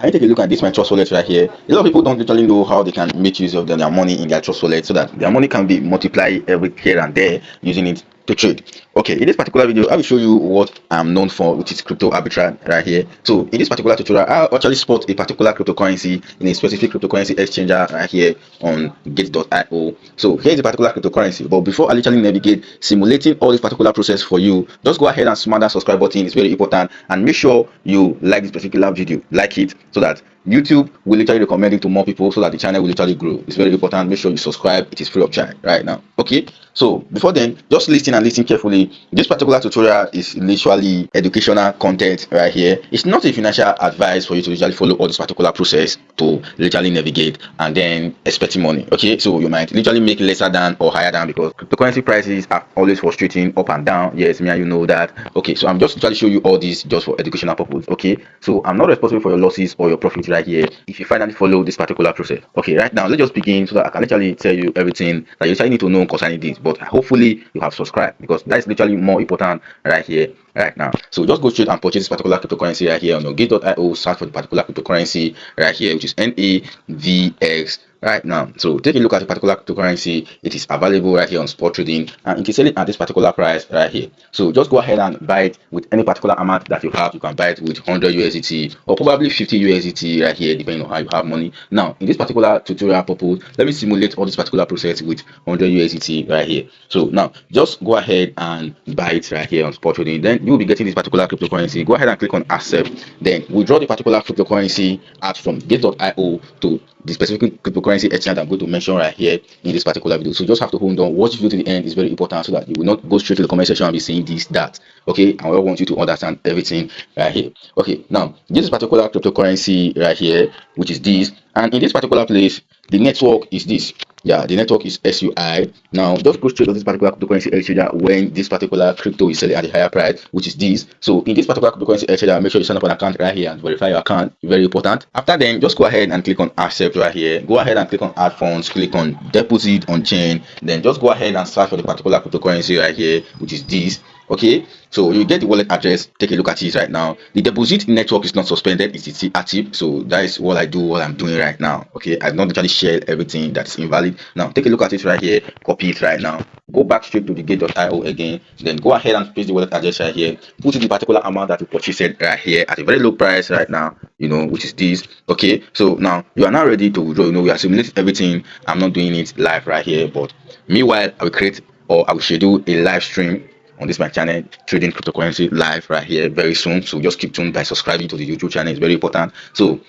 Can you take a look at this my trust wallet right here? A lot of people don't literally know how they can make use of their money in their trust wallet so that their money can be multiplied every here and there using it to trade. Okay, in this particular video I will show you what I'm known for, which is crypto arbitrage right here. So in this particular tutorial I actually spot a particular cryptocurrency in a specific cryptocurrency exchanger right here on gate.io. so here's a particular cryptocurrency, but before I literally navigate simulating all this particular process for you, just go ahead and smash that subscribe button. It's very important, and make sure you like this particular video, like it, so that YouTube will literally recommend it to more people, so that the channel will literally grow. It's very important. Make sure you subscribe. It is free of charge right now. Okay, so before then, just listen and listen carefully. This particular tutorial is literally educational content right here. It's not a financial advice for you to literally follow all this particular process to literally navigate and then expecting money. Okay, so you might literally make lesser than or higher than, because cryptocurrency prices are always fluctuating up and down. Yes, me and you know that. Okay, so I'm just trying to show you all this just for educational purpose. Okay, so I'm not responsible for your losses or your profits right here if you finally follow this particular process. Okay, right now let's just begin so that I can literally tell you everything that you literally need to know concerning this. But hopefully you have subscribed, because that is literally more important right here right now. So just go straight and purchase this particular cryptocurrency right here on your gate.io. Search for the particular cryptocurrency right here, which is NAVX right now. So take a look at the particular cryptocurrency. It is available right here on spot trading, and it is selling at this particular price right here. So just go ahead and buy it with any particular amount that you have. You can buy it with 100 USDT or probably 50 USDT right here, depending on how you have money. Now in this particular tutorial purpose, let me simulate all this particular process with 100 USDT right here. So now just go ahead and buy it right here on spot trading. Then you will be getting this particular cryptocurrency. Go ahead and click on accept. Then withdraw the particular cryptocurrency out from gate.io to the specific cryptocurrency exchange I'm going to mention right here in this particular video. So you just have to hold on, watch the video to the end. Is very important, so that you will not go straight to the comment section and be saying this, that. Okay, and I want you to understand everything right here. Okay, now this particular cryptocurrency right here, which is this, and in this particular place, the network is this. Yeah, the network is SUI. Now just go straight to this particular cryptocurrency exchanger when this particular crypto is selling at a higher price, which is this. So in this particular cryptocurrency exchanger, make sure you sign up an account right here and verify your account. Very important. After then, just go ahead and click on accept right here. Go ahead and click on add funds, click on deposit on chain. Then just go ahead and search for the particular cryptocurrency right here, which is this. Okay, so you get the wallet address. Take a look at it right now. The deposit network is not suspended, it's still active. So that is what I do, what I'm doing right now. Okay, I've not actually shared everything that's invalid. Now take a look at it right here, copy it right now, go back straight to the gate.io again, then go ahead and paste the wallet address right here, put in the particular amount that you purchased right here at a very low price right now, you know, which is this. Okay, so now you are now ready to withdraw. You know, we are simulating everything. I'm not doing it live right here, but meanwhile I will create, or I will schedule a live stream on this my channel, trading cryptocurrency live right here very soon. So just keep tuned by subscribing to the YouTube channel. It's very important. So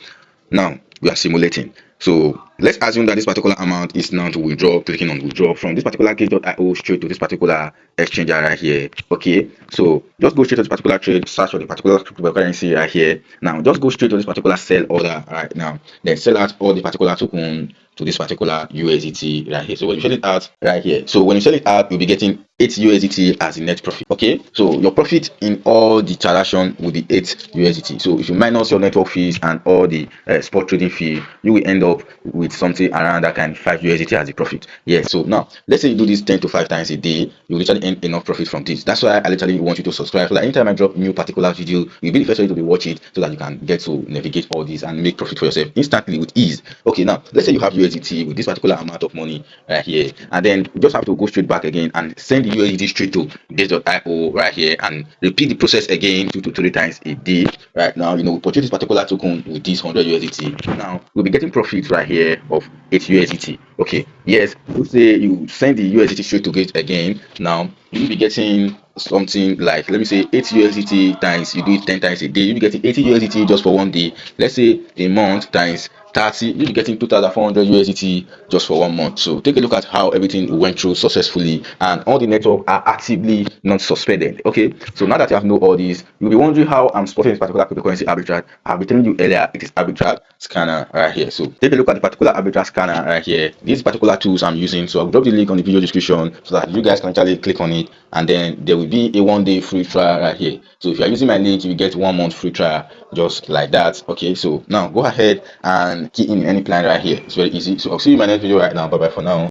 now we are simulating. So let's assume that this particular amount is now to withdraw. Clicking on withdraw from this particular gate.io straight to this particular exchanger right here. Okay, so just go straight to this particular trade, search for the particular cryptocurrency right here. Now just go straight to this particular sell order right now, then sell out all the particular token to this particular USDT right here. So when you sell it out right here, so when you sell it out, you'll be getting 8 USDT as the net profit. Okay, so your profit in all the transaction will be 8 USDT. So if you minus your network fees and all the spot trading fee, you will end up with something around that kind of 5 USDT as the profit. Yeah, so now let's say you do this 10 to 5 times a day, you literally earn enough profit from this. That's why I literally want you to subscribe, so that anytime I drop new particular video, you'll be the first one to be watching it, so that you can get to navigate all this and make profit for yourself instantly with ease. Okay, now let's say you have USDT with this particular amount of money right here, and then you just have to go straight back again and send the USDT straight to gate.io right here, and repeat the process again 2 to 3 times a day. Right now, you know, we purchase this particular token with this 100 USDT. Now we'll be getting profit right here of 8 USDT. Okay, yes, let's say you send the USDT straight to gate again. Now you'll be getting something like, let me say 8 USDT times, you do it 10 times a day, you'll be getting 80 USDT just for one day. Let's say a month times 30, you'll be getting 2,400 USDT just for 1 month. So take a look at how everything went through successfully, and all the network are actively not suspended. Okay, so now that you have know all this, you'll be wondering how I'm spotting this particular cryptocurrency arbitrage. I've been telling you earlier, it is arbitrage scanner right here. So take a look at the particular arbitrage scanner right here. These particular tools I'm using, so I'll drop the link on the video description so that you guys can actually click on it, and then there will be a 1-day free trial right here. So if you're using my link, you will get 1 month free trial just like that. Okay, so now go ahead and key in any plan right here. It's very easy. So I'll see you in my next video right now. Bye bye for now.